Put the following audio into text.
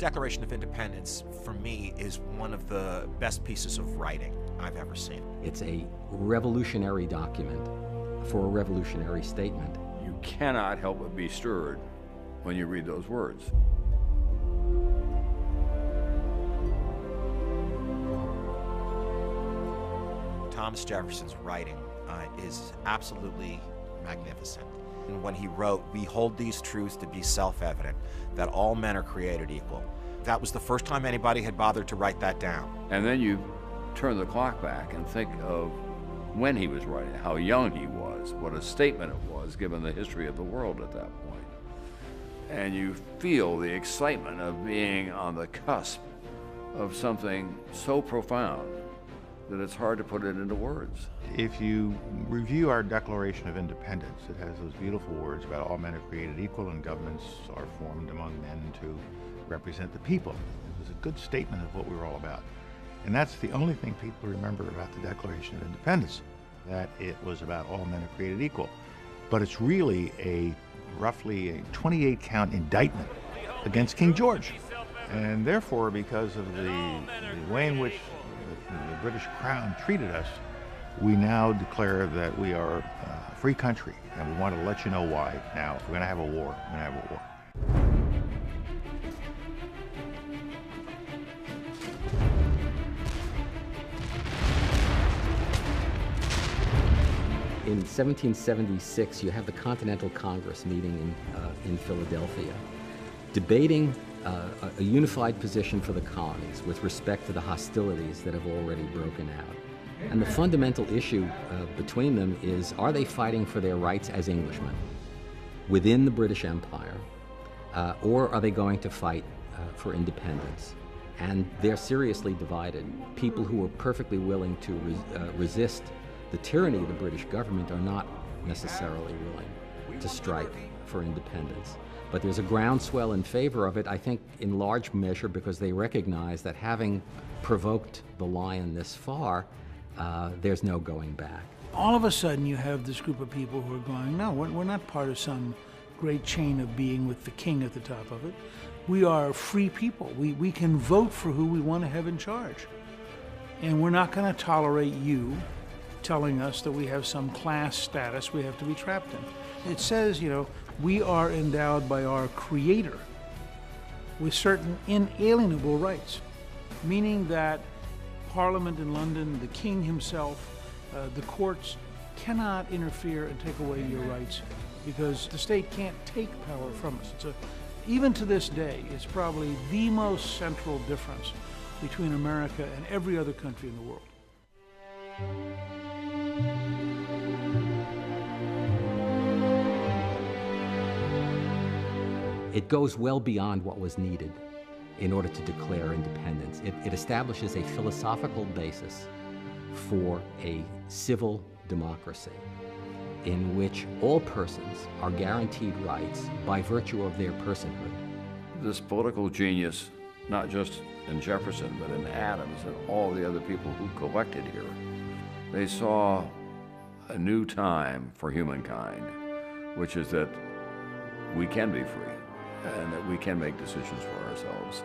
Declaration of Independence, for me, is one of the best pieces of writing I've ever seen. It's a revolutionary document for a revolutionary statement. You cannot help but be stirred when you read those words. Thomas Jefferson's writing is absolutely magnificent. And when he wrote, "We hold these truths to be self-evident, that all men are created equal," that was the first time anybody had bothered to write that down. And then you turn the clock back and think of when he was writing, how young he was, what a statement it was given the history of the world at that point. And you feel the excitement of being on the cusp of something so profound that it's hard to put it into words. If you review our Declaration of Independence, it has those beautiful words about all men are created equal and governments are formed among men to represent the people. It was a good statement of what we were all about. And that's the only thing people remember about the Declaration of Independence, that it was about all men are created equal. But it's really roughly a 28-count indictment against King George. And therefore, because of the way in which the British Crown treated us, we now declare that we are a free country, and we want to let you know why. Now, if we're going to have a war, we're going to have a war. In 1776, you have the Continental Congress meeting in Philadelphia, debating a unified position for the colonies with respect to the hostilities that have already broken out. And the fundamental issue between them is, are they fighting for their rights as Englishmen within the British Empire, or are they going to fight for independence? And they're seriously divided. People who are perfectly willing to resist the tyranny of the British government are not necessarily willing to strike for independence. But there's a groundswell in favor of it, I think, in large measure because they recognize that having provoked the lion this far, there's no going back. All of a sudden you have this group of people who are going, no, we're not part of some great chain of being with the king at the top of it. We are free people. We can vote for who we want to have in charge. And we're not going to tolerate you telling us that we have some class status we have to be trapped in. It says, we are endowed by our Creator with certain inalienable rights, meaning that Parliament in London, the King himself, the courts cannot interfere and take away your rights because the state can't take power from us. Even to this day, it's probably the most central difference between America and every other country in the world. It goes well beyond what was needed in order to declare independence. It establishes a philosophical basis for a civil democracy in which all persons are guaranteed rights by virtue of their personhood. This political genius, not just in Jefferson, but in Adams and all the other people who collected here, they saw a new time for humankind, which is that we can be free and that we can make decisions for ourselves.